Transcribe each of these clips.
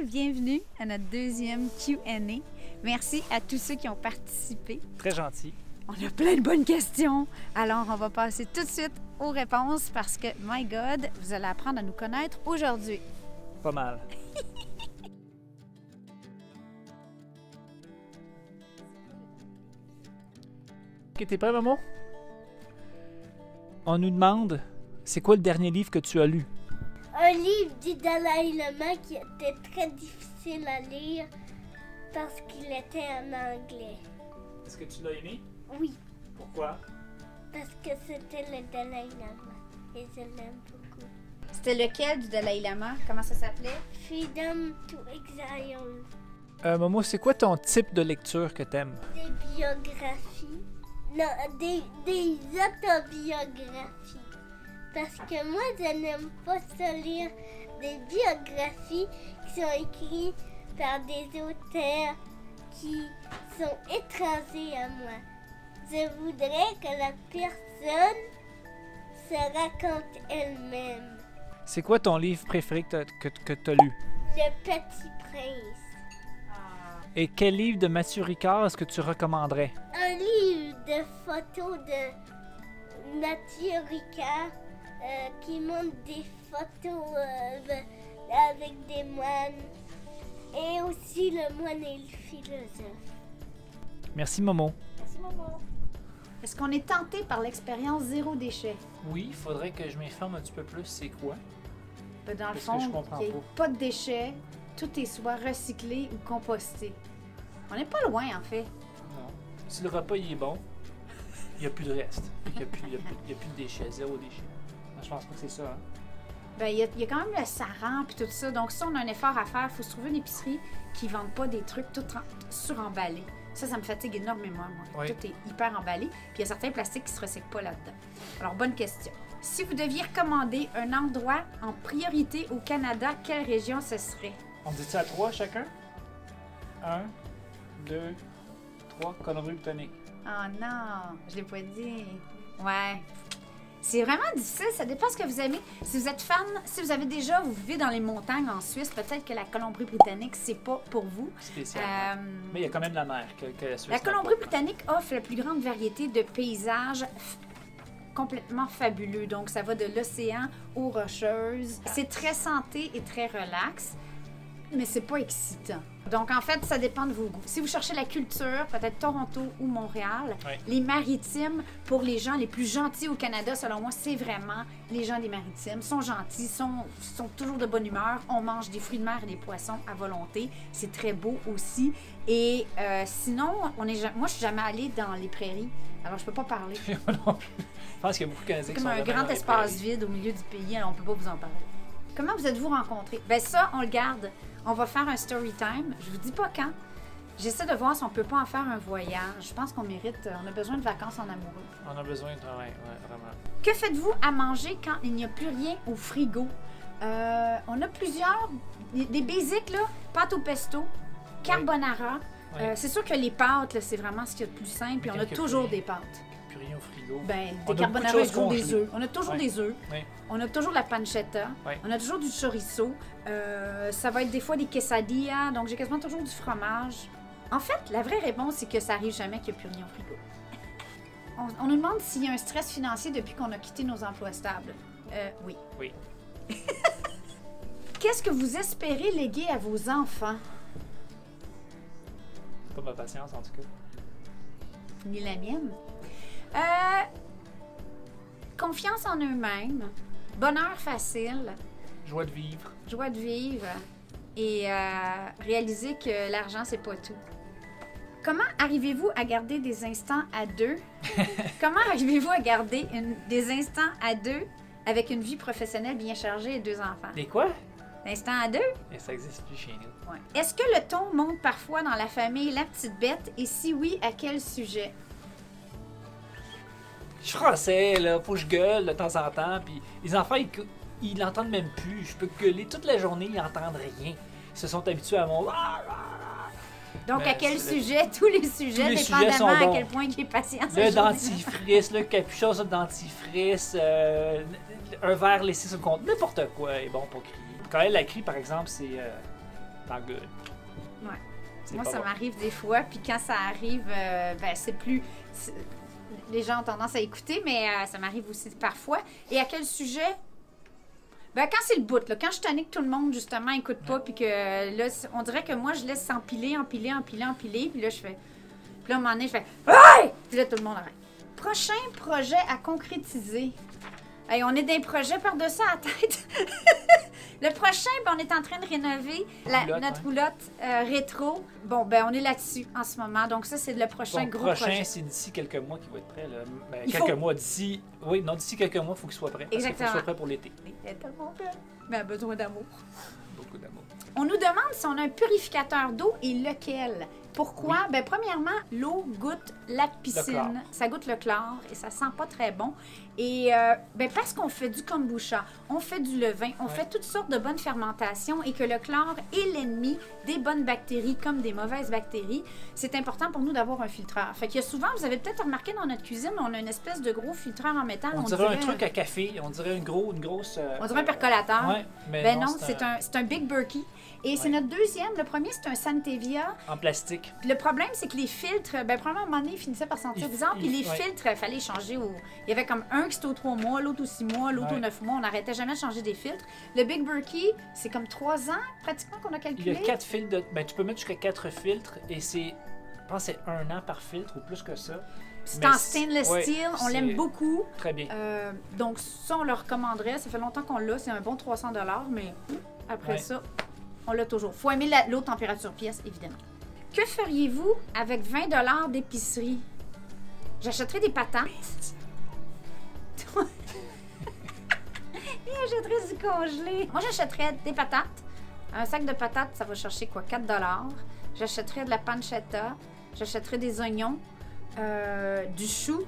bienvenue à notre deuxième Q&A. Merci à tous ceux qui ont participé. Très gentil. On a plein de bonnes questions. Alors, on va passer tout de suite aux réponses parce que, my God, vous allez apprendre à nous connaître aujourd'hui. Pas mal. Ok, t'es prêt, maman? On nous demande, c'est quoi le dernier livre que tu as lu? Un livre du Dalai Lama qui était très difficile à lire parce qu'il était en anglais. Est-ce que tu l'as aimé? Oui, Pourquoi? parce que c'était le Dalai Lama et je l'aime beaucoup. C'était lequel du Dalai Lama? Comment ça s'appelait? Freedom to Exile. Momo, c'est quoi ton type de lecture que t'aimes? Des biographies. Non, des autobiographies. Parce que moi, je n'aime pas ça lire des biographies qui sont écrites par des auteurs qui sont étrangers à moi. Je voudrais que la personne se raconte elle-même. C'est quoi ton livre préféré que t'as lu? Le Petit Prince. Et quel livre de Mathieu Ricard est-ce que tu recommanderais? Un livre de photos de Mathieu Ricard qui montre des photos avec des moines et aussi le moine et le philosophe. Merci, Momo. Merci, Momo. Est-ce qu'on est tenté par l'expérience zéro déchet? Oui, il faudrait que je m'informe un petit peu plus c'est quoi. Ben, dans le Parce que fond, je comprends qu'il n'y ait pas de déchets, tout est soit recyclé ou composté. On n'est pas loin, en fait. Non. Si le repas il est bon, il n'y a plus de reste. Il n'y a, plus de déchets, zéro déchet. Je pense pas que c'est ça. Hein? Ben, il y a quand même le saran puis tout ça. Donc, ça, on a un effort à faire. Il faut se trouver une épicerie qui ne vende pas des trucs tout suremballés. Ça me fatigue énormément, moi. Oui. Tout est hyper emballé. Puis, il y a certains plastiques qui ne se recyclent pas là-dedans. Alors, bonne question. Si vous deviez recommander un endroit en priorité au Canada, quelle région ce serait? On dit ça à 3 chacun? 1, 2, 3, Colombie-Britannique. Oh non, je l'ai pas dit. Ouais. C'est vraiment difficile, ça dépend ce que vous aimez. Si vous êtes fan, si vous avez déjà, vous vivez dans les montagnes en Suisse, peut-être que la Colombie-Britannique, c'est pas pour vous. Spécial. Mais il y a quand même la mer que la Suisse. La Colombie-Britannique offre la plus grande variété de paysages complètement fabuleux. Donc, ça va de l'océan aux rocheuses. C'est très santé et très relax, mais c'est pas excitant. Donc, en fait, ça dépend de vos goûts. Si vous cherchez la culture, peut-être Toronto ou Montréal, Oui. les maritimes, pour les gens les plus gentils au Canada, selon moi, c'est vraiment les gens des maritimes. Ils sont gentils, sont toujours de bonne humeur. On mange des fruits de mer et des poissons à volonté. C'est très beau aussi. Et sinon, moi, je suis jamais allée dans les prairies. Alors, je peux pas parler. Moi non plus. Je pense qu'il y a beaucoup de Canadiens C'est qui comme sont un jamais grand dans les espace prairies. vide au milieu du pays, alors on peut pas vous en parler. Comment vous êtes-vous rencontrés? Ben ça, on le garde. On va faire un story time. Je vous dis pas quand. J'essaie de voir si on peut pas en faire un voyage. Je pense qu'on mérite, on a besoin de vacances en amoureux. On a besoin de travail, ouais, vraiment. Que faites-vous à manger quand il n'y a plus rien au frigo? On a plusieurs, des basics là, pâte au pesto, carbonara. Oui. C'est sûr que les pâtes, là, c'est vraiment ce qu'il y a de plus simple. Puis on Quand a il y a toujours plus des pâtes. Plus rien au frigo. Ben, On des a beaucoup de carbonara, choses toujours des congelées. œufs. On a toujours Ouais. des œufs. Oui. On a toujours de la pancetta. Ouais. On a toujours du chorizo. Ça va être des fois des quesadillas. Donc, j'ai quasiment toujours du fromage. En fait, la vraie réponse, c'est que ça arrive jamais qu'il n'y a plus rien au frigo. On nous demande s'il y a un stress financier depuis qu'on a quitté nos emplois stables. Oui. Oui. Qu'est-ce que vous espérez léguer à vos enfants? Pas ma patience, en tout cas. Ni la mienne. Confiance en eux-mêmes. Bonheur facile. Joie de vivre. Joie de vivre. Et réaliser que l'argent, c'est pas tout. Comment arrivez-vous à garder des instants à deux? Comment arrivez-vous à garder des instants à deux avec une vie professionnelle bien chargée et 2 enfants? Des quoi? L'instant à deux? Mais ça existe plus chez nous. Ouais. Est-ce que le ton monte parfois dans la famille La Petite Bête? Et si oui, à quel sujet? Je suis français, là, faut que je gueule de temps en temps, puis les enfants, ils l'entendent même plus. Je peux gueuler toute la journée, ils n'entendent rien. Ils se sont habitués à mon... Donc, Mais à quel c'est sujet? Tous les sujets, tous les sujets dépendamment sont bons. à quel point il est patient. Le dentifrice, le capuchon sur le dentifrice, un verre laissé sur le compte, n'importe quoi est bon pour crier. Quand elle a crié, par exemple, c'est Not good. Ouais. C'est Moi, pas ça bon. m'arrive des fois, puis quand ça arrive, ben c'est plus... Les gens ont tendance à écouter, mais ça m'arrive aussi parfois. Et à quel sujet? Ben quand c'est le bout, là, quand je tannée que tout le monde, justement, écoute pas, puis que là, on dirait que moi, je laisse s'empiler, puis là, je fais... Puis là, à un moment donné, je fais « Hey! » Puis là, tout le monde arrête. Prochain projet à concrétiser. Hey, on est des projets par-dessus la tête. Le prochain, ben, on est en train de rénover notre roulotte rétro. Bon, ben on est là-dessus en ce moment. Donc ça, c'est le prochain Bon, gros prochain, projet. c'est d'ici quelques mois qu'il va être prêt. Là. Ben, Il quelques faut. mois d'ici... Oui, non, d'ici quelques mois, il faut qu'il soit prêt. Parce qu'il faut qu'il Exactement. soit prêt pour l'été. Elle est tellement belle, mais elle a besoin d'amour. Beaucoup d'amour. On nous demande si on a un purificateur d'eau et lequel. Pourquoi? Ben, premièrement, l'eau goûte la piscine. Ça goûte le chlore et ça sent pas très bon. Et ben, parce qu'on fait du kombucha, on fait du levain, on fait toutes sortes de bonnes fermentations et que le chlore est l'ennemi des bonnes bactéries comme des mauvaises bactéries, c'est important pour nous d'avoir un filtreur. Fait qu'il y a souvent, vous avez peut-être remarqué dans notre cuisine, on a une espèce de gros filtreur en métal. On dirait un truc à café, on dirait une grosse... On dirait un percolateur. Ouais, mais ben non, c'est un Big Berkey. Et c'est Ouais. notre deuxième. Le premier, c'est un Santevia. En plastique. Puis le problème, c'est que les filtres, ben, probablement, à un moment donné, ils finissaient par sentir bizarre. Puis les filtres, il fallait changer. Il y avait comme un qui c'était aux 3 mois, l'autre aux 6 mois, l'autre aux 9 mois. On n'arrêtait jamais de changer des filtres. Le Big Berkey, c'est comme 3 ans, pratiquement, qu'on a Il calculé. y a 4 filtres de... Ben, tu peux mettre jusqu'à 4 filtres et c'est... Je pense que c'est 1 an par filtre ou plus que ça. C'est Mais en stainless ouais, steel. On c'est l'aime beaucoup. Très bien. Donc, ça, on le recommanderait. Ça fait longtemps qu'on l'a. C'est un bon 300 $, mais après Ouais. ça, on l'a toujours. Faut aimer l'eau température pièce, évidemment. Que feriez-vous avec 20 $ d'épicerie? J'achèterais des patates. Et j'achèterais du congelé. Moi, j'achèterais des patates. Un sac de patates, ça va chercher quoi? 4 $. J'achèterais de la pancetta. J'achèterais des oignons. Du chou.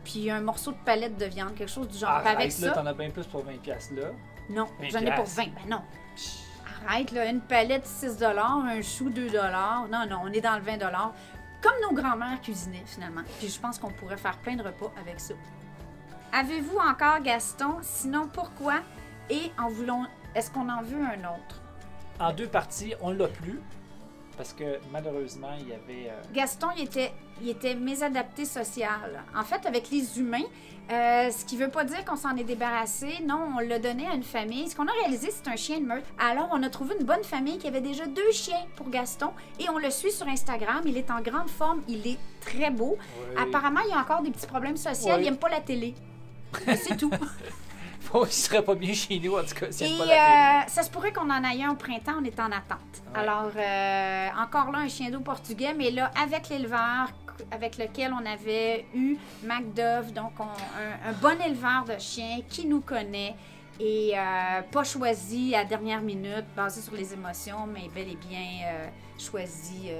Puis un morceau de palette de viande. Quelque chose du genre. Puis avec Arrête, là, ça... t'en as bien plus pour 20$ là. Non, 20 j'en ai pour piastres. 20. Ben non. Arrête, là, une palette 6 $, un chou 2 $. Non, non, on est dans le 20 $. Comme nos grands-mères cuisinaient, finalement. Puis je pense qu'on pourrait faire plein de repas avec ça. Avez-vous encore Gaston? Sinon, pourquoi? Et est-ce qu'on en veut un autre? En 2 parties, on l'a plus. Parce que malheureusement, il y avait... Gaston, il était mésadapté social. En fait, avec les humains, ce qui veut pas dire qu'on s'en est débarrassé. Non, on l'a donné à une famille. Ce qu'on a réalisé, c'est un chien de meute. Alors, on a trouvé une bonne famille qui avait déjà 2 chiens pour Gaston. Et on le suit sur Instagram. Il est en grande forme. Il est très beau. Oui. Apparemment, il y a encore des petits problèmes sociaux. Oui. Il n'aime pas la télé. C'est tout. Il serait pas bien chez nous, en tout cas, s'il Et aime pas la télé. ça se pourrait qu'on en aille un au printemps, on est en attente. Ouais. Alors, encore là, un chien d'eau portugais, mais là, avec l'éleveur avec lequel on avait eu MacDuff, donc un bon éleveur de chiens qui nous connaît et pas choisi à dernière minute, basé sur les émotions, mais bel et bien choisi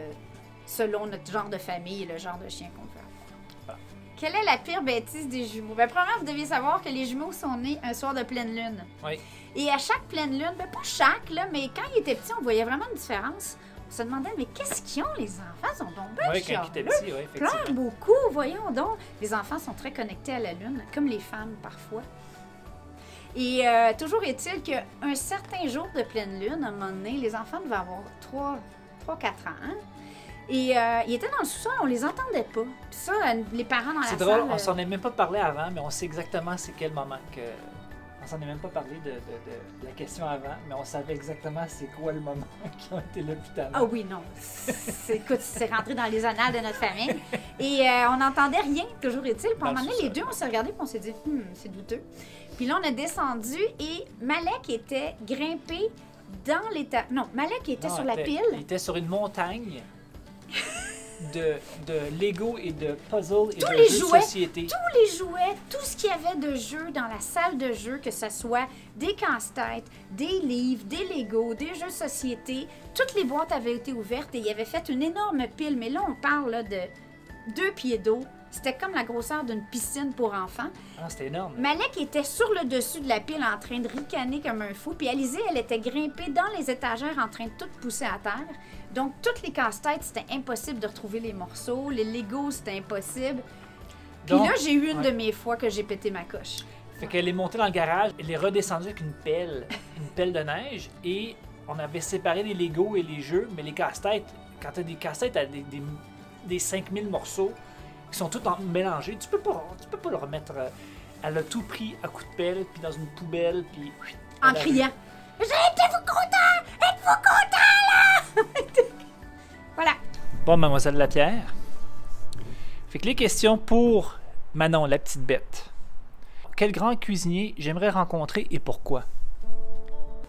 selon notre genre de famille et le genre de chien qu'on veut avoir. Quelle est la pire bêtise des jumeaux? Ben, premièrement, vous deviez savoir que les jumeaux sont nés un soir de pleine lune. Oui. Et à chaque pleine lune, ben pas chaque, là, mais quand ils étaient petits, on voyait vraiment une différence. On se demandait, mais qu'est-ce qu'ils ont, les enfants? Ils sont donc bien Oui, quand il était chialeux. petit, oui, Pleurent effectivement. beaucoup, voyons donc. Les enfants sont très connectés à la lune, comme les femmes parfois. Et toujours est-il qu'un certain jour de pleine lune, à un moment donné, les enfants devaient avoir 3-4 ans. Hein? Et ils étaient dans le sous-sol, on les entendait pas. Puis ça, les parents dans la C'est salle... drôle, on s'en est même pas parlé avant, mais on sait exactement c'est quel moment que... On s'en est même pas parlé de la question avant, mais on savait exactement c'est quoi le moment qui ont été là plus tard. Ah oui, non. Écoute, c'est rentré dans les annales de notre famille. Et on n'entendait rien, toujours est-il. Puis à un moment donné, les deux, on s'est regardés et on s'est dit, c'est douteux. Puis là, on a descendu et Malek était grimpé dans l'état... Non, Malek était sur la pile. Il était sur une montagne de Lego et de puzzles et Tous de les jeux jouets, de société. Tous les jouets, tout ce qu'il y avait de jeux dans la salle de jeu, que ce soit des casse-têtes, des livres, des Legos, des jeux de société, toutes les boîtes avaient été ouvertes et il avait fait une énorme pile. Mais là, on parle là, de 2 pieds d'eau. C'était comme la grosseur d'une piscine pour enfants. Ah, c'était énorme. Malek était sur le dessus de la pile en train de ricaner comme un fou. Puis Alizée, elle était grimpée dans les étagères en train de tout pousser à terre. Donc, toutes les casse-têtes, c'était impossible de retrouver les morceaux. Les Legos, c'était impossible. Puis Donc, là, j'ai eu une ouais. de mes fois que j'ai pété ma coche. Fait qu'elle est montée dans le garage, elle est redescendue avec une pelle de neige et on avait séparé les Legos et les jeux, mais les casse-têtes, quand tu as des casse-têtes à des 5000 morceaux qui sont tous mélangés, tu peux pas le remettre. Elle a tout pris à coups de pelle, puis dans une poubelle, puis... En criant. Êtes-vous content? Êtes-vous content, là? Voilà. Bon, mademoiselle Lapierre. Fait que les questions pour Manon, la petite bête. Quel grand cuisinier j'aimerais rencontrer et pourquoi?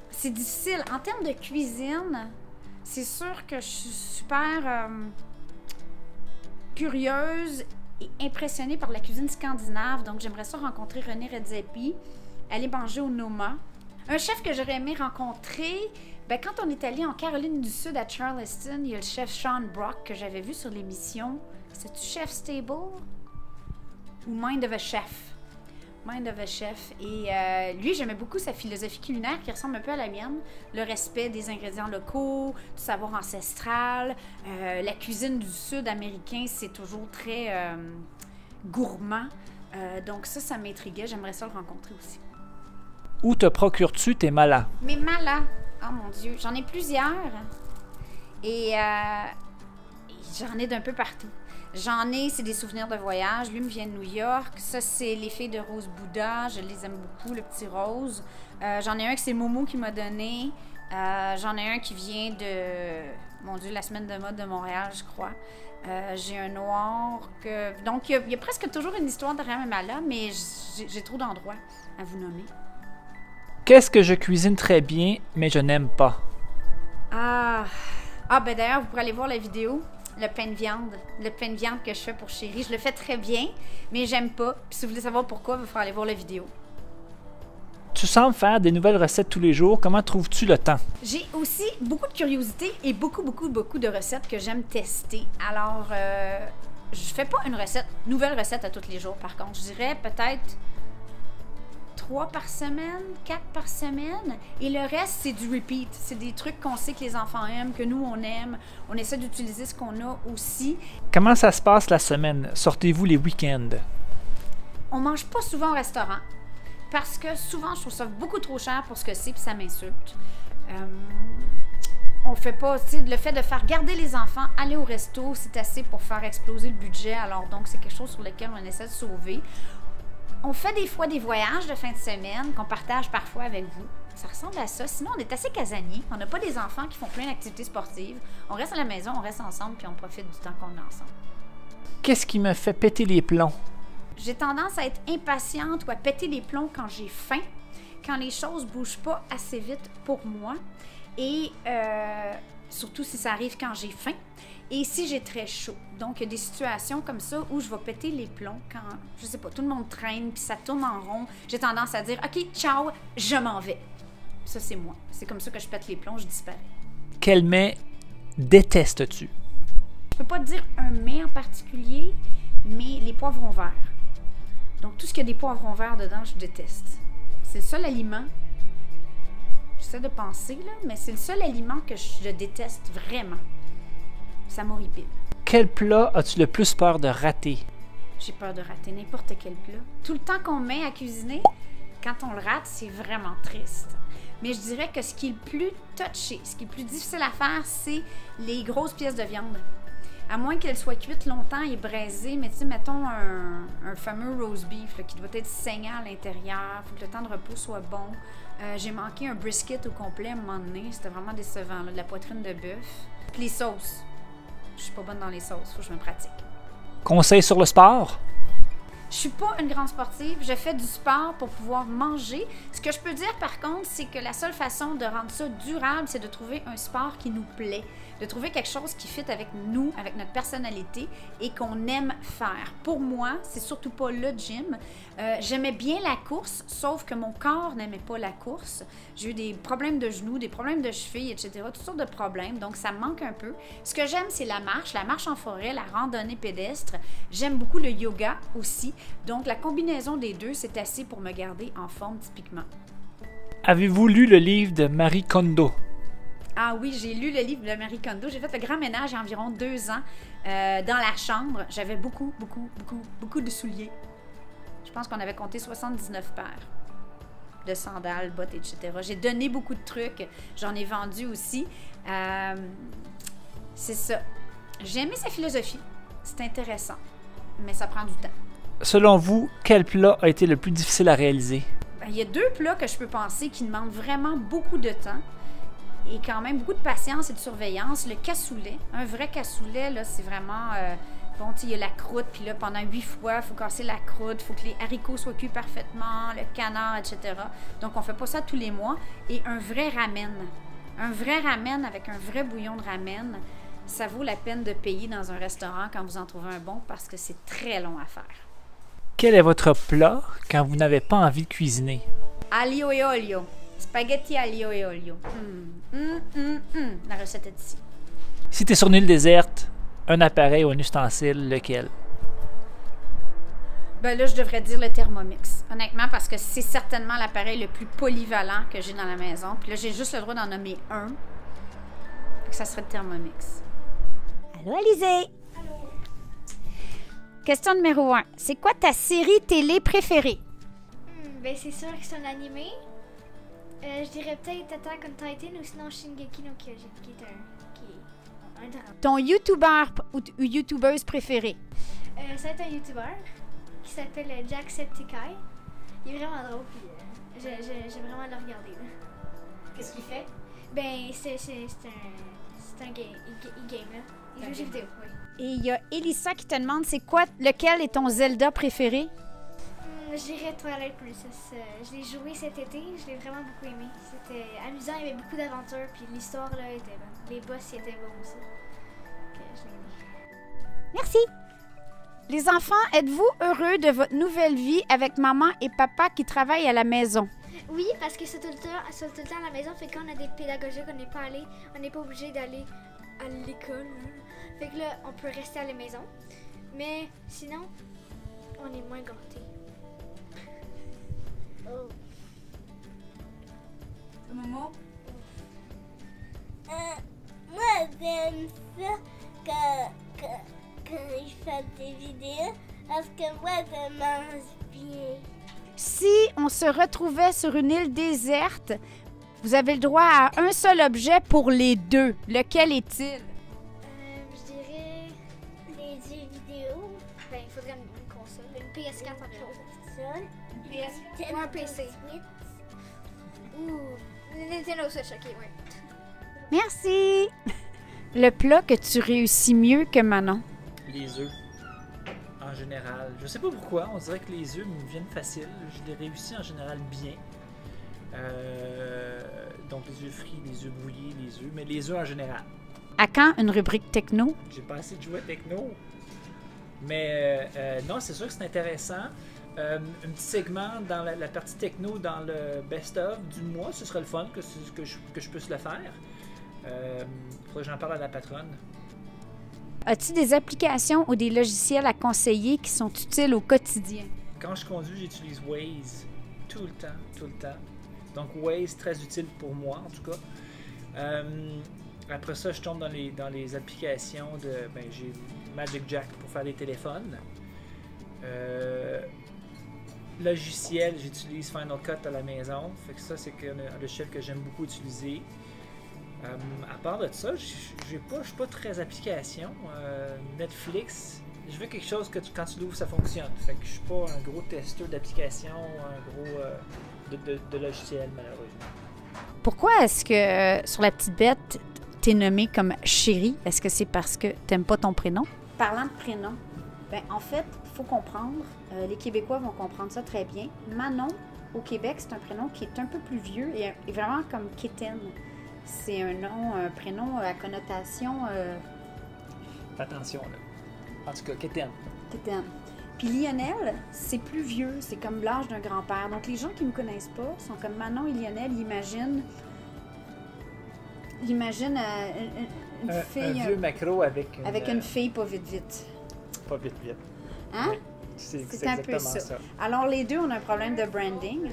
C'est difficile. En termes de cuisine, c'est sûr que je suis super curieuse et impressionnée par la cuisine scandinave. Donc, j'aimerais ça rencontrer René Redzepi, aller manger au Noma. Un chef que j'aurais aimé rencontrer, ben, quand on est allé en Caroline du Sud à Charleston, il y a le chef Sean Brock que j'avais vu sur l'émission. C'est-tu Chef Stable? Ou Mind of a Chef? Mind of a Chef. Et lui, j'aimais beaucoup sa philosophie culinaire qui ressemble un peu à la mienne. Le respect des ingrédients locaux, du savoir ancestral. La cuisine du Sud américain, c'est toujours très gourmand. Donc ça m'intriguait. J'aimerais ça le rencontrer aussi. Où te procures-tu tes malas? Mes malas, oh mon Dieu, j'en ai plusieurs. Et j'en ai d'un peu partout. J'en ai, c'est des souvenirs de voyage. Lui me vient de New York. Ça, c'est les filles de Rose Bouddha. Je les aime beaucoup, le petit Rose. J'en ai un que c'est Momo qui m'a donné. J'en ai un qui vient de, mon Dieu, la semaine de mode de Montréal, je crois. J'ai un noir que... Donc, il y a presque toujours une histoire derrière mes malas, mais j'ai trop d'endroits à vous nommer. Qu'est-ce que je cuisine très bien, mais je n'aime pas? Ben d'ailleurs, vous pourrez aller voir la vidéo. Le pain de viande. Le pain de viande que je fais pour Chérie. Je le fais très bien, mais j'aime pas. Puis si vous voulez savoir pourquoi, il va falloir aller voir la vidéo. Tu sembles faire des nouvelles recettes tous les jours. Comment trouves-tu le temps? J'ai aussi beaucoup de curiosité et beaucoup de recettes que j'aime tester. Alors, je fais pas une nouvelle recette à tous les jours, par contre. Je dirais peut-être 3 par semaine, 4 par semaine. Et le reste, c'est du repeat. C'est des trucs qu'on sait que les enfants aiment, que nous, on aime. On essaie d'utiliser ce qu'on a aussi. Comment ça se passe la semaine? Sortez-vous les week-ends? On mange pas souvent au restaurant. Parce que souvent, je trouve ça beaucoup trop cher pour ce que c'est, puis ça m'insulte. On fait pas, tu sais, le fait de faire garder les enfants, aller au resto, c'est assez pour faire exploser le budget. Alors donc, c'est quelque chose sur lequel on essaie de sauver. On fait des fois des voyages de fin de semaine qu'on partage parfois avec vous. Ça ressemble à ça. Sinon, on est assez casaniers. On n'a pas des enfants qui font plein d'activités sportives. On reste à la maison, on reste ensemble, puis on profite du temps qu'on a ensemble. Qu'est-ce qui me fait péter les plombs? J'ai tendance à être impatiente ou à péter les plombs quand j'ai faim, quand les choses ne bougent pas assez vite pour moi, et surtout si ça arrive quand j'ai faim. Et si j'ai très chaud. Donc, il y a des situations comme ça où je vais péter les plombs quand, je sais pas, tout le monde traîne puis ça tourne en rond. J'ai tendance à dire « OK, ciao, je m'en vais. » Ça, c'est moi. C'est comme ça que je pète les plombs, je disparais. Quel mets détestes-tu? Je peux pas te dire un mets en particulier, mais les poivrons verts. Donc, tout ce qui a des poivrons verts dedans, je déteste. C'est le seul aliment, j'essaie de penser, là, mais c'est le seul aliment que je déteste vraiment. Ça m'horripile. Quel plat as-tu le plus peur de rater? J'ai peur de rater n'importe quel plat. Tout le temps qu'on met à cuisiner, quand on le rate, c'est vraiment triste. Mais je dirais que ce qui est le plus touché, ce qui est le plus difficile à faire, c'est les grosses pièces de viande. À moins qu'elles soient cuites longtemps et braisées, mais tu sais, mettons un fameux roast beef là, qui doit être saignant à l'intérieur, il faut que le temps de repos soit bon. J'ai manqué un brisket au complet à un moment donné, c'était vraiment décevant, là, de la poitrine de bœuf. Puis les sauces. Je suis pas bonne dans les sauces, faut que je me pratique. Conseil sur le sport? Je suis pas une grande sportive, je fais du sport pour pouvoir manger. Ce que je peux dire par contre, c'est que la seule façon de rendre ça durable, c'est de trouver un sport qui nous plaît, de trouver quelque chose qui fit avec nous, avec notre personnalité et qu'on aime faire. Pour moi, c'est surtout pas le gym. J'aimais bien la course, sauf que mon corps n'aimait pas la course. J'ai eu des problèmes de genoux, des problèmes de chevilles, etc. Toutes sortes de problèmes, donc ça me manque un peu. Ce que j'aime, c'est la marche en forêt, la randonnée pédestre. J'aime beaucoup le yoga aussi. Donc, la combinaison des deux, c'est assez pour me garder en forme typiquement. Avez-vous lu le livre de Marie Kondo? Ah oui, j'ai lu le livre de Marie Kondo. J'ai fait le grand ménage il y a environ 2 ans dans la chambre. J'avais beaucoup de souliers. Je pense qu'on avait compté 79 paires. de sandales, bottes, etc. J'ai donné beaucoup de trucs. J'en ai vendu aussi. C'est ça. J'ai aimé sa philosophie. C'est intéressant. Mais ça prend du temps. Selon vous, quel plat a été le plus difficile à réaliser? Ben, il y a 2 plats que je peux penser qui demandent vraiment beaucoup de temps et quand même beaucoup de patience et de surveillance. Le cassoulet, un vrai cassoulet, là, c'est vraiment... bon, tu sais, il y a la croûte, puis là, pendant 8 fois, il faut casser la croûte, il faut que les haricots soient cuits parfaitement, le canard, etc. Donc, on fait pas ça tous les mois. Et un vrai ramen. Un vrai ramen avec un vrai bouillon de ramen, ça vaut la peine de payer dans un restaurant quand vous en trouvez un bon parce que c'est très long à faire. Quel est votre plat quand vous n'avez pas envie de cuisiner? Aglio e olio. Spaghetti aglio e olio. La recette est ici. Si tu es sur une île déserte, un appareil ou un ustensile, lequel? Ben là, je devrais dire le Thermomix. Honnêtement, parce que c'est certainement l'appareil le plus polyvalent que j'ai dans la maison. Puis là, j'ai juste le droit d'en nommer un. Fait que ça serait le Thermomix. Allô, Alizé! Question numéro 1. C'est quoi ta série télé préférée? Ben c'est sûr que c'est un animé. Je dirais peut-être Attack on Titan ou sinon Shingeki no Kyojin, qui est un drame. Ton YouTuber ou YouTubeuse préférée? Ça va être un YouTuber qui s'appelle Jacksepticeye. Il est vraiment drôle, puis j'ai vraiment le regarder. Qu'est-ce qu'il fait? Ben c'est un game là. Il joue aux jeux vidéo, oui. Et il y a Elissa qui te demande c'est quoi, lequel est ton Zelda préféré? Je dirais Twilight Princess. Je l'ai joué cet été, je l'ai vraiment beaucoup aimé. C'était amusant, il y avait beaucoup d'aventures, puis l'histoire là était bonne. Les boss étaient bons aussi. Donc, je l'ai aimé. Merci! Les enfants, êtes-vous heureux de votre nouvelle vie avec maman et papa qui travaillent à la maison? Oui, parce que c'est tout le temps à la maison, fait qu'on a des pédagogiques, on n'est pas obligé d'aller à l'école. Fait que là, on peut rester à la maison. Mais sinon, on est moins gâtés. Oh. Momo? Moi, j'aime ça quand ils font des vidéos parce que moi, je mange bien. Si on se retrouvait sur une île déserte, vous avez le droit à un seul objet pour les deux. Lequel est-il? Je dirais Les jeux vidéo, ben, il faudrait une console, une PS4 environ. console, PS ou un PC. Ou Nintendo Switch, ok, ouais. Merci! Le plat que tu réussis mieux que Manon? Les œufs. En général. Je sais pas pourquoi, on dirait que les œufs me viennent faciles. Je les réussis en général bien. Donc les œufs frits, les œufs brouillés, les œufs, mais les œufs en général. À quand une rubrique techno? J'ai pas assez de jouets techno. Mais non, c'est sûr que c'est intéressant. Un petit segment dans la partie techno dans le best-of du mois, ce serait le fun que je puisse le faire. Faudrait que j'en parle à la patronne. As-tu des applications ou des logiciels à conseiller qui sont utiles au quotidien? Quand je conduis, j'utilise Waze tout le temps. Donc Waze, très utile pour moi en tout cas. Après ça, je tombe dans les applications de... j'ai Magic Jack pour faire les téléphones. Logiciel, j'utilise Final Cut à la maison. Fait que ça, c'est un logiciel que j'aime beaucoup utiliser. À part de ça, je suis pas très application. Netflix, je veux quelque chose que quand tu l'ouvres, ça fonctionne. Fait que je suis pas un gros testeur d'application, un gros de logiciel, malheureusement. Pourquoi est-ce que sur la petite bête, t'es nommée comme chérie? Est-ce que c'est parce que t'aimes pas ton prénom? Parlant de prénom, en fait, il faut comprendre, les Québécois vont comprendre ça très bien. Manon, au Québec, c'est un prénom qui est un peu plus vieux et vraiment comme Kéten. C'est un prénom à connotation... Fais attention, là. En tout cas, Kéten. Kéten. Puis Lionel, c'est plus vieux, c'est comme l'âge d'un grand-père. Donc les gens qui ne me connaissent pas sont comme Manon et Lionel, ils imaginent une fille... Un vieux macro avec une fille pas vite. Pas vite. Hein? Oui, c'est un peu ça. Alors les deux, on a un problème de branding.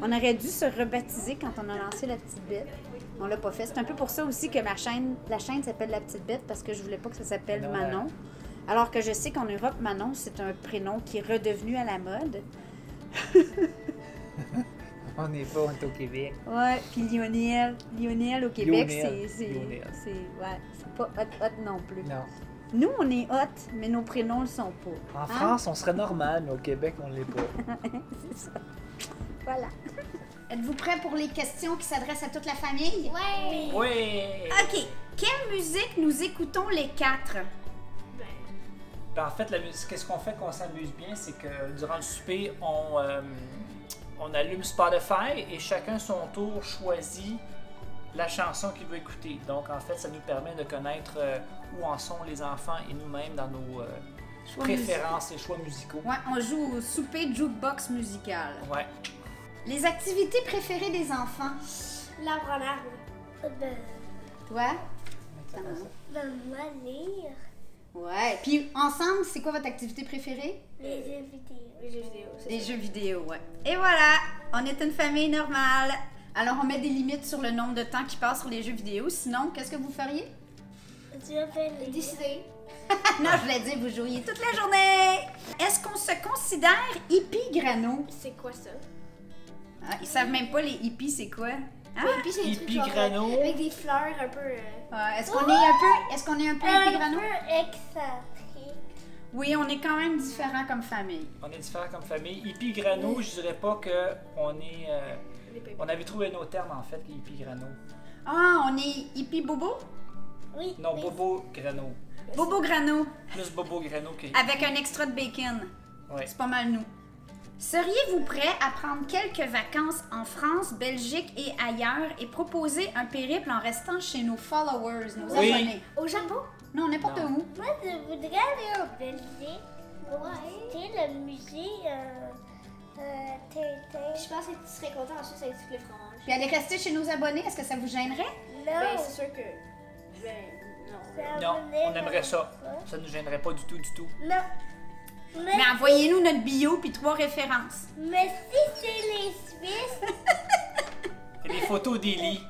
On aurait dû se rebaptiser quand on a lancé La Petite Bête. On l'a pas fait. C'est un peu pour ça aussi que la chaîne s'appelle La Petite Bête, parce que je voulais pas que ça s'appelle Manon. Alors que je sais qu'en Europe, Manon, c'est un prénom qui est redevenu à la mode. On n'est pas, on est au Québec. Ouais, puis Lionel au Québec, Lionel. c'est ouais, c'est pas hot non plus. Non. Nous, on est hot, mais nos prénoms le sont pas. En Hein? France, on serait normal, mais au Québec, on l'est pas. C'est ça. Voilà. Êtes-vous prêts pour les questions qui s'adressent à toute la famille? Ouais. Oui! OK. Quelle musique nous écoutons les 4? Ben, en fait, la musique, qu'est-ce qu'on fait qu'on s'amuse bien, c'est que durant le souper, on allume Spotify et chacun son tour choisit la chanson qu'il veut écouter. Donc, en fait, ça nous permet de connaître où en sont les enfants et nous-mêmes dans nos préférences et choix musicaux. Ouais, on joue au souper jukebox musical. Ouais. Les activités préférées des enfants? L'arbre en arbre. Ben, Toi? moi, lire Ouais. Puis ensemble, c'est quoi votre activité préférée? les jeux vidéo. Les jeux vidéo. c'est Des ça. jeux vidéo, ouais. Et voilà, on est une famille normale. Alors, on met des limites sur le nombre de temps qui passe sur les jeux vidéo. Sinon, qu'est-ce que vous feriez? Je vais lire. Décider. Non, je voulais dire, vous joueriez toute la journée. Est-ce qu'on se considère hippie grano? C'est quoi ça? Ah, ils savent même pas les hippies, c'est quoi? Hein? Et puis c'est des trucs Hippie genre, grano. avec des fleurs un peu. Est-ce qu'on est un peu hippie Un grano? peu excentrique. Oui, on est quand même différents comme famille. On est différents comme famille. Hippie grano, je dirais pas que on est. Des pépés. On avait trouvé nos termes en fait, hippie grano. Ah, on est hippie bobo? Oui. Non, oui. bobo grano. Bobo grano, Plus bobo grano que. avec un extra de bacon. Ouais. C'est pas mal nous. Seriez-vous prêt à prendre quelques vacances en France, Belgique et ailleurs et proposer un périple en restant chez nos followers, nos Oui. abonnés? Au Japon? Non, n'importe Non. où. Moi, je voudrais aller en Belgique pour visiter le musée Tintin. Je pense que tu serais content ensuite avec tout le fromage. Puis aller rester chez nos abonnés, est-ce que ça vous gênerait? Ben, Non, c'est sûr que. Ben, non. ça Non, venait on aimerait ça. pas. Ça nous gênerait pas du tout, du tout. Non. Mais envoyez-nous notre bio puis 3 références. Mais si c'est les Suisses, Et des photos des lits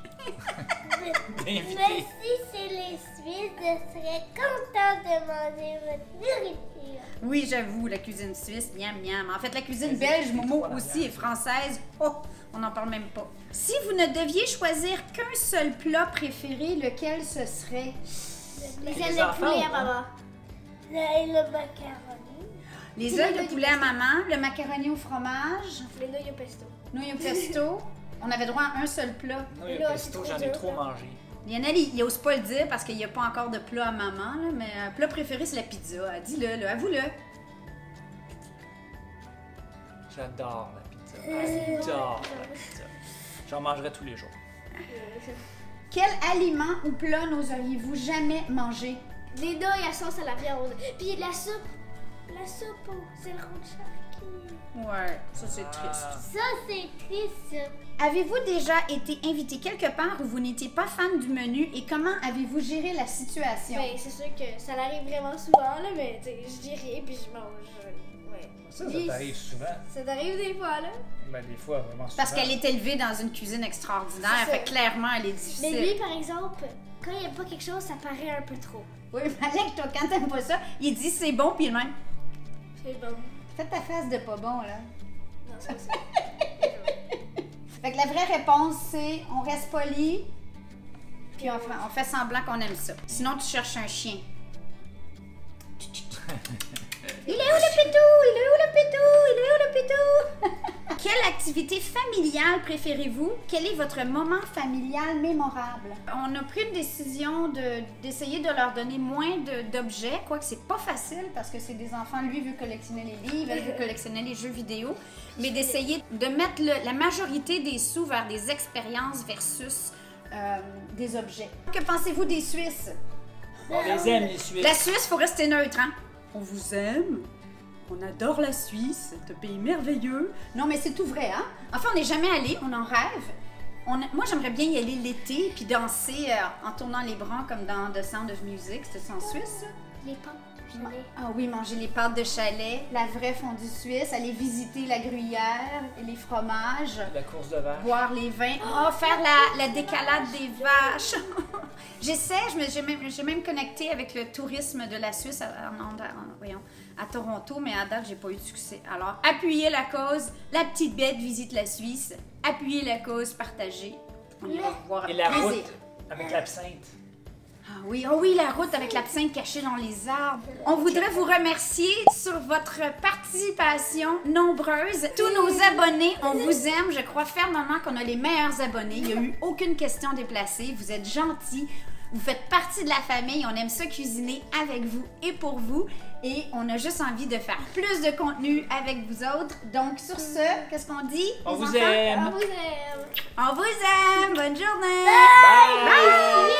mais d'invités. si c'est les Suisses, je serais contente de manger votre nourriture. Oui, j'avoue, la cuisine suisse, miam miam. En fait, la cuisine Vas-y, belge, je Momo crois aussi, la et française, oh, on n'en parle même pas. Si vous ne deviez choisir qu'un seul plat préféré, lequel ce serait? Les Les ailes de enfants, poulet à hein? maman. Le macaroni. Les ailes de poulet à maman, le macaroni au fromage, Les nouilles au pesto. nouilles au pesto. On avait droit à un seul plat. Non, il y Là, a c'est pesto, trop j'en ai dur, trop là. mangé. Lionel, il ose pas le dire parce qu'il n'y a pas encore de plat à maman, là, mais plat préféré, c'est la pizza. Dis-le, là, avoue-le. J'adore la pizza. J'adore la pizza. J'en mangerai tous les jours. Quel aliment ou plat n'oseriez-vous jamais manger? Les nouilles à sauce à la viande. Puis la soupe. La soupe au zéro de charqui. Ouais, ça c'est triste. Ça, c'est triste. ça. Avez-vous déjà été invité quelque part où vous n'étiez pas fan du menu et comment avez-vous géré la situation? Ben, c'est sûr que ça l'arrive vraiment souvent, là, mais tu sais, je dis rien puis je mange. Ouais. Ça Puis, t'arrive souvent. Ça t'arrive des fois, là. Ben, des fois, vraiment souvent. Parce qu'elle est élevée dans une cuisine extraordinaire, C'est ça. fait que clairement elle est difficile. Mais lui, par exemple, quand il aime pas quelque chose, ça paraît un peu trop. Oui, Malek, toi, quand t'aimes pas ça, il dit c'est bon, puis il est même. C'est bon. Fais ta face de pas bon, là. Non, c'est pas ça. Fait que la vraie réponse, c'est on reste poli, puis on fait semblant qu'on aime ça. Sinon, tu cherches un chien. Il est où le pitou? Il est où le pitou? Il est où le pitou? Quelle activité familiale préférez-vous? Quel est votre moment familial mémorable? On a pris une décision d'essayer de leur donner moins d'objets, quoique c'est pas facile parce que c'est des enfants, lui veut collectionner les livres, elle veut collectionner les jeux vidéo, mais d'essayer de mettre la majorité des sous vers des expériences versus des objets. Que pensez-vous des Suisses? On les aime, les Suisses. La Suisse, faut rester neutre, hein? On vous aime. On adore la Suisse. C'est un pays merveilleux. Non, mais c'est tout vrai, hein? Enfin, on n'est jamais allé. On en rêve. Moi, j'aimerais bien y aller l'été puis danser en tournant les bras comme dans The Sound of Music. C'était ça en Suisse, ça? Les pâtes. Ah oui, manger les pâtes de chalet, la vraie fondue suisse, aller visiter la gruyère et les fromages, La course de vache. boire les vins, faire la décalade des vaches. j'ai même connecté avec le tourisme de la Suisse à Toronto, mais à date, j'ai pas eu de succès. Alors, appuyez la cause, la petite bête visite la Suisse, appuyez la cause, partagez. On ira voir Et la plaisir. route avec l'absinthe. Ah oui, oh oui, la route avec l'absinthe cachée dans les arbres. On voudrait vous remercier sur votre participation nombreuse. Tous nos abonnés, on vous aime. Je crois fermement qu'on a les meilleurs abonnés. Il n'y a eu aucune question déplacée. Vous êtes gentils. Vous faites partie de la famille. On aime ça cuisiner avec vous et pour vous. Et on a juste envie de faire plus de contenu avec vous autres. Donc, sur ce, qu'est-ce qu'on dit? On les vous enfants? aime. On vous aime. On vous aime. Bonne journée. Bye. Bye.